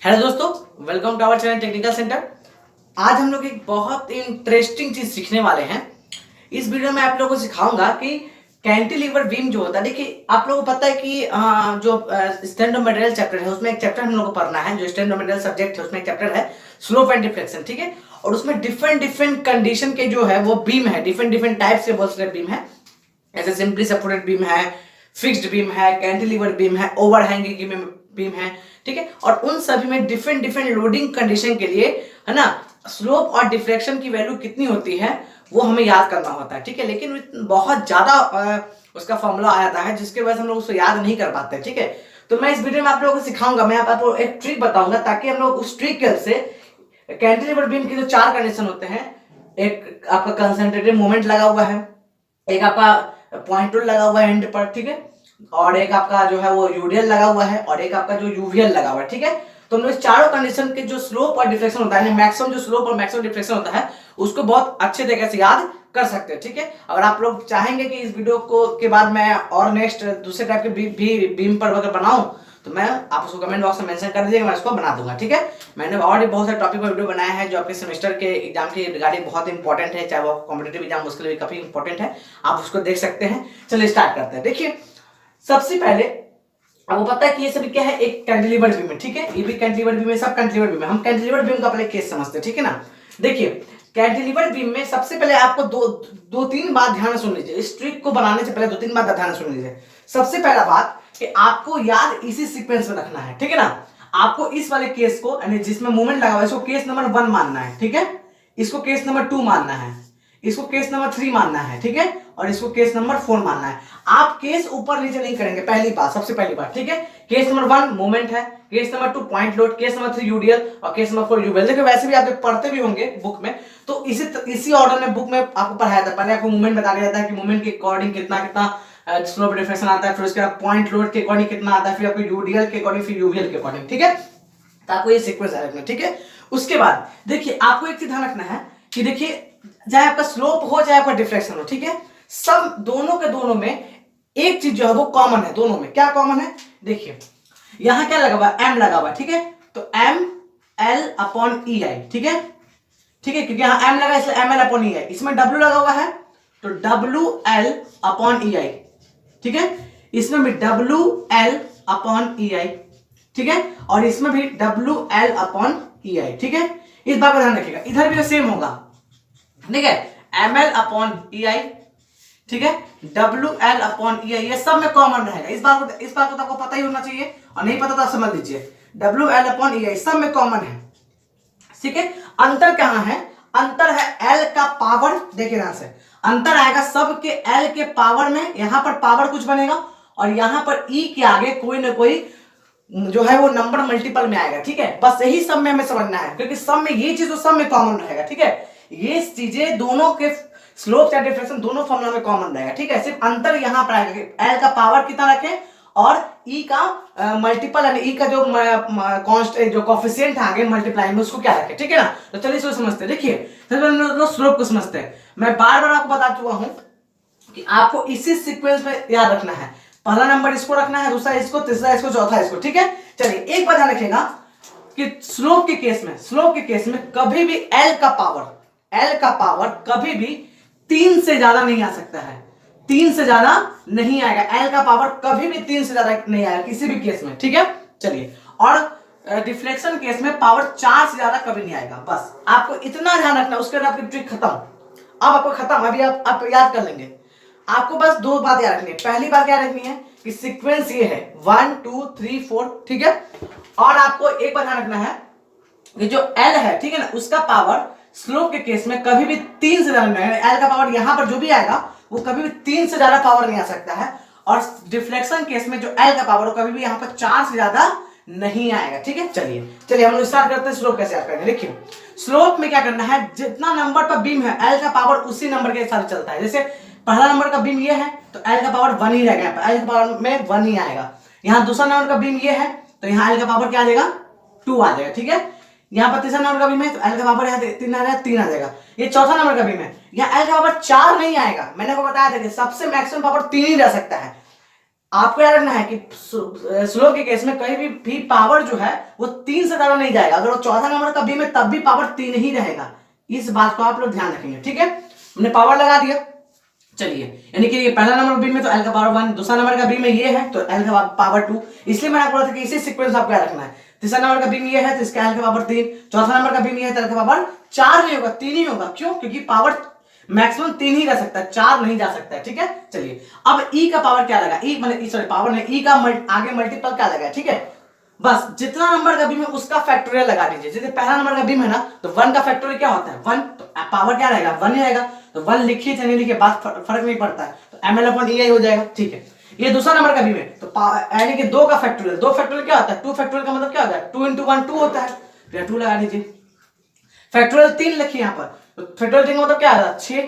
Hello दोस्तों, welcome to our channel technical centre. आज हम लोग एक बहुत इंटरेस्टिंग चीज सीखने वाले हैं। इस वीडियो में आप लोगों को सिखाऊंगा कि कैंटिलीवर बीम जो होता है। देखिए, आप लोगों को पता है कि जो स्टैंड ऑफ मटेरियल चैप्टर है उसमें एक चैप्टर हम लोग को पढ़ना है। जो स्टैंड ऑफ मटेरियल सब्जेक्ट है उसमें एक चैप्टर है स्लोप एंड डिफ्लेक्शन, ठीक है। और उसमें डिफरेंट डिफरेंट कंडीशन के जो है वो बीम है, डिफरेंट डिफरेंट टाइप्स के बहुत सारे बीम है। ऐसे सिंपली सपोर्टेड बीम है, फिक्स्ड बीम है, कैंटिलीवर बीम है, ओवरहैंगिंग बीम है, ठीक है। और उन सभी में डिफरेंट डिफरेंट लोडिंग कंडीशन के लिए, है ना, स्लोप और डिफ्लेक्शन की वैल्यू कितनी होती है वो हमें याद करना होता है, ठीक है। लेकिन बहुत ज्यादा उसका फॉर्मूला आ जाता है जिसके वजह से हम लोग उसको याद नहीं कर पाते, ठीक है। तो मैं इस वीडियो में आप लोगों को सिखाऊंगा, मैं आपको एक ट्रिक बताऊंगा ताकि हम लोग उस ट्रिक से कैंटिलीवर बीम के जो चार कंडीशन होते हैं, एक आपका कंसंट्रेटेड मोमेंट लगा हुआ है, एक आपका पॉइंट टूल लगा हुआ है एंड पर, ठीक है, और एक आपका जो है वो यूडीएल लगा हुआ है, और एक आपका जो यूवीएल लगा हुआ है, ठीक है। तो हम लोग इस चारों कंडीशन के जो स्लोप और डिफ्लेक्शन होता है, मैक्सिमम जो स्लोप और मैक्सिमम डिफ्लेक्शन होता है उसको बहुत अच्छे तरीके से याद कर सकते हैं, ठीक है। अगर आप लोग चाहेंगे कि इस वीडियो को के बाद मैं और नेक्स्ट दूसरे टाइप के बीम पर अगर बनाऊं तो मैं आप उसको कमेंट बॉक्स में मेंशन कर दीजिएगा, मैं उसको बना दूंगा, ठीक है। मैंने और भी बहुत सारे टॉपिक पर वीडियो बनाया है जो आपके सेमेस्टर के एग्जाम के रिगार्डिंग बहुत इंपॉर्टेंट है, चाहे वो कॉम्पिटेटिव एग्जाम उसके लिए काफी इंपॉर्टेंट है, आप उसको देख सकते हैं। चलिए स्टार्ट करते हैं। देखिए, सबसे पहले आपको पता है कि ये सभी क्या है, एक कैंटिलीवर बीम है, ठीक है। ये भी कैंटिलीवर बीम है, सब कैंटिलीवर बीम है। हम कैंटिलीवर बीम का पहले केस समझते हैं, ठीक है ना। देखिए, कैंटिलीवर बीम में सबसे पहले आपको दो तीन बात ध्यान सुन लीजिए। इस ट्रिक को बनाने से पहले दो तीन बात ध्यान सुन लीजिए। सबसे पहला बात कि आपको याद इसी सीक्वेंस में रखना है, ठीक है ना। आपको इस वाले केस को, यानी जिसमें मूवमेंट लगा हुआ है, इसको केस नंबर 1 मानना है, ठीक है। इसको केस नंबर 2 मानना है, इसको केस नंबर 3 मानना है, ठीक है, और इसको केस नंबर 4 मानना है। आप केस ऊपर नीचे नहीं करेंगे, पहली बात, सबसे पहली बात, ठीक है। केस नंबर 1 मोमेंट है, case number 2 point load, case number 3 UDL और केस नंबर 4 यूवीएल। देखिए, वैसे भी आप पढ़ते भी होंगे बुक में, तो इसी ऑर्डर में बुक में आपको पढ़ाया जाता है। पहले आपको मूवमेंट बता दिया जाता है कि मूवमेंट के अकॉर्डिंग कितना कितना स्लोप डिफ्लेक्शन आता है, फिर उसके बाद पॉइंट लोड के अकॉर्डिंग कितना आता है, फिर आपको यूडीएल के अकॉर्डिंग, फिर यूवीएल के अकॉर्डिंग, ठीक है। तो आपको ये सीक्वेंस रखना, ठीक है। उसके बाद देखिए, आपको एक चीज ध्यान रखना है कि देखिए, चाहे आपका स्लोप हो चाहे आपका डिफ्लेक्शन हो, ठीक है, सब दोनों के दोनों में एक चीज जो है वो कॉमन है। दोनों में क्या कॉमन है, देखिए यहां क्या लगा हुआ है, एम लगा हुआ है, ठीक है। तो एम एल अपॉन ई आई, ठीक है, ठीक है, क्योंकि यहां एम लगा इसलिए एम एल अपॉन ई आई। इसमें डब्ल्यू लगा हुआ है तो डब्ल्यू एल अपॉन ई आई, ठीक है। इसमें भी डब्ल्यू एल अपॉन ई आई, ठीक है, और इसमें भी डब्ल्यू एल अपॉन ई आई, ठीक है। इस बात का ध्यान रखिएगा, इधर भी सेम होगा, ठीक है, एम एल अपॉन ई आई, ठीक है, डब्ल्यू एल अपॉन ई आई, ये सब में कॉमन रहेगा। इस बात को तो आपको पता ही होना चाहिए, और नहीं पता तो आप समझ लीजिए, डब्ल्यू एल अपॉन ई आई सब में कॉमन है, ठीक है। अंतर कहां है, अंतर है एल का पावर। देखिए यहां से अंतर आएगा सब के एल के पावर में, यहां पर पावर कुछ बनेगा और यहां पर ई के आगे कोई ना कोई जो है वो नंबर मल्टीपल में आएगा, ठीक है। बस यही सब में हमें समझना है, क्योंकि सब में ये चीज तो सब में कॉमन रहेगा, ठीक है। ये चीजें दोनों के स्लोप या डिफ्लेक्शन दोनों फॉर्मूला में कॉमन रहेगा, ठीक है। सिर्फ अंतर यहां पर आएगा कि एल का पावर कितना रखें और ई का मल्टीपल, यानी ई का जो कांस्टेंट जो कोएफिशिएंट है आगे मल्टीप्लाई में उसको क्या रखें, ठीक है ना। तो चलिए इसको समझते हैं। देखिए, स्लोप को समझते हैं। मैं बार बार आपको बता चुका हूं कि आपको इसी सीक्वेंस में याद रखना है। पहला नंबर इसको रखना है, दूसरा इसको, तीसरा इसको, चौथा इसको, ठीक है। चलिए एक बात ध्यान रखिएगा कि स्लोप के केस में कभी भी एल का पावर कभी भी 3 से ज्यादा नहीं आ सकता है। 3 से ज्यादा नहीं आएगा, एल का पावर कभी भी 3 से ज्यादा नहीं आएगा किसी भी केस में, ठीक है। चलिए, और डिफ्लेक्शन केस में पावर 4 से ज्यादा कभी नहीं आएगा। बस आपको इतना ध्यान रखना, उसके बाद आपकी ट्रिक खत्म। अब आपको खत्म, अभी आप याद कर लेंगे। आपको बस दो बात याद रखनी है। पहली बात क्या रखनी है कि सीक्वेंस ये है 1 2 3 4, ठीक है। और आपको एक बात ध्यान रखना है कि जो एल है, ठीक है ना, उसका पावर स्लोप के केस में कभी भी 3 से ज्यादा नहीं आएगा। एल का पावर यहां पर जो भी आएगा वो कभी भी 3 से ज्यादा पावर नहीं आ सकता है। और डिफ्लेक्शन केस में जो एल का पावर कभी भी यहां पर 4 से ज्यादा नहीं आएगा, ठीक है। चलिए हम लोग स्टार्ट करते हैं स्लोप कैसे याद करेंगे। देखिए, स्लोप में क्या करना है, जितना नंबर पर बीम है एल का पावर उसी नंबर के साथ चलता है। जैसे पहला नंबर का बीम ये है तो एल का पावर 1 ही रहेगा, एल का पावर में 1 ही आएगा। यहाँ दूसरा नंबर का बीम ये है तो यहाँ एल का पावर क्या आ जाएगा, 2 आ जाएगा, ठीक है। यहाँ पर तीसरा नंबर का बीम है तो एल का पावर यहाँ 3 आ जाएगा। ये चौथा नंबर का बीम है, यहाँ एल का पावर 4 नहीं आएगा। मैंने आपको बताया था कि सबसे मैक्सिमम पावर 3 ही रह सकता है। आपको याद रखना है कि स्लो के केस में कहीं भी पावर जो है वो 3 से ज्यादा नहीं जाएगा। अगर वो चौथा नंबर का बीम है तब भी पावर 3 ही रहेगा। इस बात को आप लोग ध्यान रखेंगे, ठीक है। हमने पावर लगा दिया। चलिए, यानी कि ये पहला नंबर बीम में तो एल का पावर 1, दूसरा नंबर का बीम में ये है तो एल का पावर 2। इसलिए मैंने आपको बोला था कि इसी सीक्वेंस आपको याद रखना है। तीसरा नंबर का बीम ये है तो इसका एल का पावर 3, चौथा नंबर का बीम ये है तो एल का पावर 4 नहीं होगा, 3 ही होगा। क्यों? क्योंकि पावर मैक्सिमम 3 ही रह सकता है, 4 नहीं जा सकता है, ठीक है। चलिए, अब ई का पावर क्या लगा, ई मतलब सॉरी पावर नहीं, ई का आगे मल्टीपल क्या लगा, ठीक है। बस जितना नंबर का बीम है उसका फैक्टोरियल लगा दीजिए। जैसे पहला नंबर का बीम है ना तो 1 का फैक्टोरियल क्या होता है 1, तो पावर क्या रहेगा 1 ही रहेगा। तो 1 लिखिए चाहे नहीं लिखिए बात फर्क नहीं पड़ता है, तो ml/ei हो जाएगा, ठीक है। ये दूसरा नंबर का बीम है तो यानी कि 2 का फैक्टोरियल, 2 फैक्टोरियल क्या होता है 2 फैक्टोरियल का मतलब क्या होता है 2 × 1 2 होता है, तो 2 लगा दीजिए। फैक्टोरियल 3 लिखिए यहाँ पर, तो फैक्टोरियल 3 का मतलब क्या आता है 6।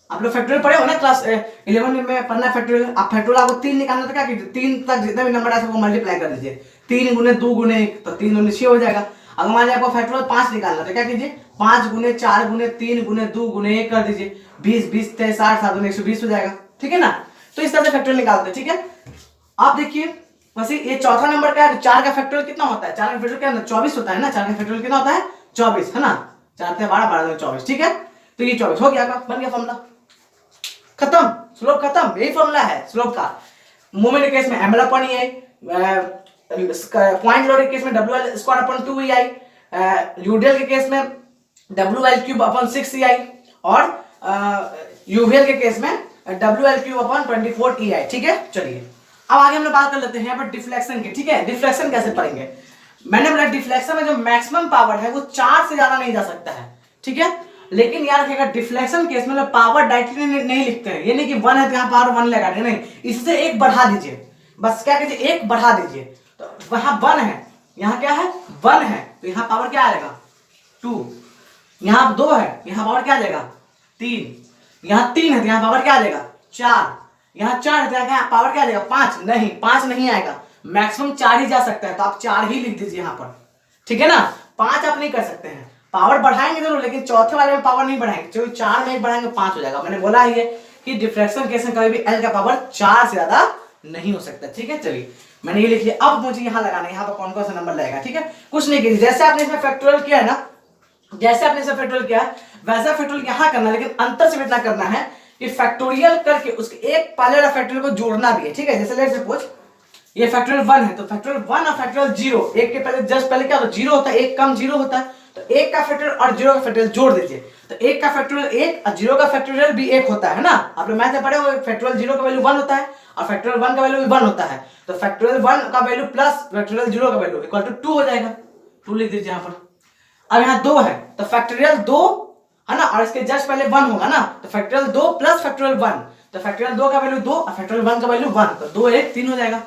आप लोग फैक्टोरियल पढ़े हो ना क्लास 11 में पढ़ना है फैक्टोरियल। आप फैक्टोरियल आपको 3 निकालना तो क्या कीजिए 3 तक जितने भी नंबर आए सबको मल्टीप्लाई कर दीजिए। 3 × 2 × 1 तो 3 × 6 हो जाएगा। अगर मान लीजिए आपको फैक्टोरियल 5 निकालना तो क्या कीजिए 5 × 4 × 3 × 2 × 1 कर दीजिए, 20 20 23 60 7 × 120 हो जाएगा, ठीक है ना। तो इस तरह से फैक्टोरियल निकालते हैं, ठीक है। आप देखिए वैसे ये चौथा नंबर का है, 4 का फैक्टोरियल कितना होता है 4 का फैक्टोरियल क्या 24 होता है ना। 4 का फैक्टोरियल कितना होता है 24 है ना, 4 × 12 12 24, ठीक है। तो ये 24 हो गया, बन गया फॉर्मूला, खत्म, स्लोप खत्म। यही फॉर्मूला है स्लोप का। मोमेंट के केस में ml/ei, पॉइंट लोड के केस में WL²/2ei, यूडीएल के केस में WL3/6ei और यूवीएल के केस में WL3/24ei, ठीक है। चलिए अब आगे हम लोग बात कर लेते हैं यहाँ पर डिफ्लेक्शन की, ठीक है। डिफ्लेक्शन कैसे पढ़ेंगे, मैंने बोला डिफ्लेक्शन में जो मैक्सिमम पावर है वो 4 से ज्यादा नहीं जा सकता है, ठीक है। लेकिन याद रखिएगा डिफ्लेक्शन केस में पावर डायरेक्टली नहीं लिखते हैं। ये नहीं कि 1 है तो यहाँ पावर 1 लगा दें, नहीं, इससे 1 बढ़ा दीजिए। बस क्या कीजिए 1 बढ़ा दीजिए, तो वहां 1 है, यहाँ क्या है 1 है तो यहाँ पावर क्या आएगा 2। यहाँ 2 है यहाँ पावर क्या आ जाएगा 3। यहाँ 3 है तो यहाँ पावर क्या आ जाएगा 4। यहाँ 4 है तो यहाँ पावर क्या आ जाएगा 5। नहीं, 5 नहीं आएगा, मैक्सिमम 4 ही जा सकता है, तो आप 4 ही लिख दीजिए यहाँ पर, ठीक है ना। 5 आप नहीं कर सकते हैं, पावर बढ़ाएंगे जरूर लेकिन चौथे वाले में पावर नहीं बढ़ाएंगे, जो 4 में 1 बढ़ाएंगे 5 हो जाएगा। मैंने बोला ही है कि डिफ्लेक्शन केस में कभी भी एल का पावर 4 से ज्यादा नहीं हो सकता, ठीक है। चलिए मैंने ये लिख लिया। अब मुझे यहाँ लगाना है, यहाँ पर कौन कौन सा नंबर लगेगा, ठीक है। कुछ नहीं कीजिए, जैसे आपने इसमें फैक्टोरियल किया है ना, जैसे आपने इसमें फैक्टोरियल किया है वैसा फैक्टोरियल यहाँ करना है, लेकिन अंतर से इतना करना है कि फैक्टोरियल करके उसके एक पहले वाला फैक्टोरियल को जोड़ना भी है, ठीक है। जैसे लेट सपोज ये फैक्टोरियल 1 है तो फैक्टोरियल 1 और फैक्टोरियल 0 एक के पहले जस्ट पहले क्या होता है 0 होता है, एक कम 0 होता है, तो 1 का फैक्टोरियल और 0 का फैक्टोरियल जोड़ दीजिए। तो 1 का फैक्टोरियल 1 और 0 का फैक्टोरियल भी 1 होता है ना। आप लोग मैथ में पढ़े हो फैक्टोरियल 0 का वैल्यू 1 होता है और फैक्टोरियल 1 का वैल्यू भी 1 होता है, तो फैक्टोरियल 1 का वैल्यू प्लस फैक्टोरियल 0 का वैल्यू इक्वल टू 2 हो जाएगा। 2 लिख दीजिए यहाँ पर। अब यहाँ 2 है तो फैक्टोरियल 2 है ना, और इसके जस्ट पहले 1 होगा ना, तो फैक्टोरियल 2 प्लस फैक्टोरियल 1, तो फैक्टोरियल 2 का वैल्यू 2 और फैक्टोरियल 1 का वैल्यू 1, तो 2 1 3 हो जाएगा।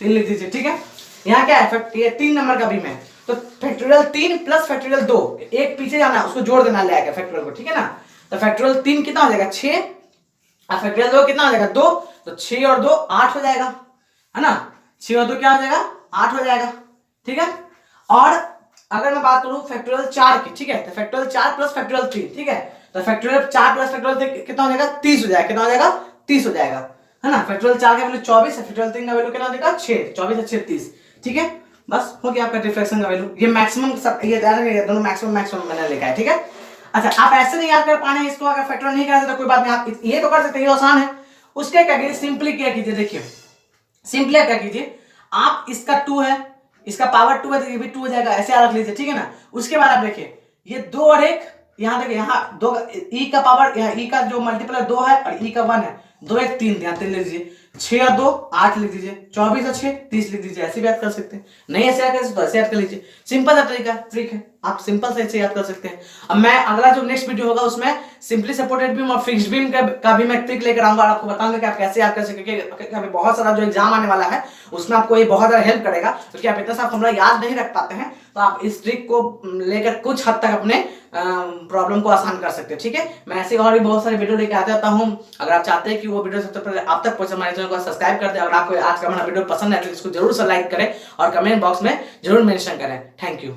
3 लिख दीजिए, ठीक है। यहाँ क्या है ये 3 नंबर का बीम है तो फैक्टोरियल 3 प्लस फैक्टोरियल 2, एक पीछे जाना उसको जोड़ देना ले आएगा फैक्टोरियल को, ठीक है ना। तो फैक्टोरियल 3 कितना हो जाएगा 6 और फैक्टोरियल 2 कितना हो जाएगा 2, तो 6 और 2 8 हो जाएगा, है ना। 6 और 2 क्या हो जाएगा 8 हो जाएगा, ठीक है। और अगर मैं बात करूं फैक्टोरियल 4 की, ठीक है, तो फैक्टोरियल 4 प्लस फैक्टोरियल 3, ठीक है, तो फैक्टोरियल 4 प्लस फैक्टोरियल 3 कितना हो जाएगा 30 हो जाएगा, कितना हो जाएगा 30 हो जाएगा, है ना। फैक्टोरियल 4 का वैल्यू 24 है, फैक्टोरियल 3 का वैल्यू कितना हो जाएगा 6, 24 और 6 30, ठीक है। बस हो गया आपका डिफ्लेक्शन का वैल्यू। ये मैक्सिमम सब ये दोनों मैक्सिमम मैंने लिखा है, ठीक है। अच्छा, आप ऐसे नहीं याद कर पाने इसको, अगर फैक्टोरियल नहीं करते तो कोई बात नहीं, आप ये तो कर सकते हैं, ये आसान है। उसके क्या कीजिए सिंपली क्या कीजिए, देखिए सिंपली क्या कीजिए, आप इसका 2 है, इसका पावर 2 है तो ये भी 2 हो जाएगा, ऐसे रख लीजिए, ठीक है ना। उसके बाद आप देखिए ये 2 और 1, यहाँ देखिए यहाँ 2 ई का पावर, यहाँ ई का जो मल्टीपल है 2 है और ई का 1 है, 2 1 3, यहाँ 3 लिख दीजिए। 6 और 2 8 लिख दीजिए, 24 और 6 30 लिख दीजिए। ऐसे भी याद कर सकते हैं, नहीं ऐसे याद कर तो ऐसे याद कर लीजिए, सिंपल सा ट्रिक है, आप सिंपल से ऐसे याद कर सकते हैं। अब मैं अगला जो नेक्स्ट वीडियो होगा उसमें सिंपली सपोर्टेड बीम और फिक्स्ड बीम का भी मैं ट्रिक लेकर आऊंगा और आपको बताऊंगा कि आप कैसे याद कर सकते हैं, क्योंकि अभी बहुत सारा जो एग्जाम आने वाला है उसमें आपको ये बहुत ज्यादा हेल्प करेगा, क्योंकि आप इतना सा फॉर्मूला याद नहीं रख पाते हैं, तो आप इस ट्रिक को लेकर कुछ हद तक अपने प्रॉब्लम को आसान कर सकते हैं, ठीक है। मैं ऐसे और भी बहुत सारे वीडियो लेकर आते रहता हूँ। अगर आप चाहते हैं कि वो वीडियो सबसे पहले आप तक पहुंचे, हमारे चैनल को सब्सक्राइब कर दें। अगर आपको आज का हमारा वीडियो पसंद है तो इसको जरूर से लाइक करें और कमेंट बॉक्स में जरूर मेंशन करें। Thank you.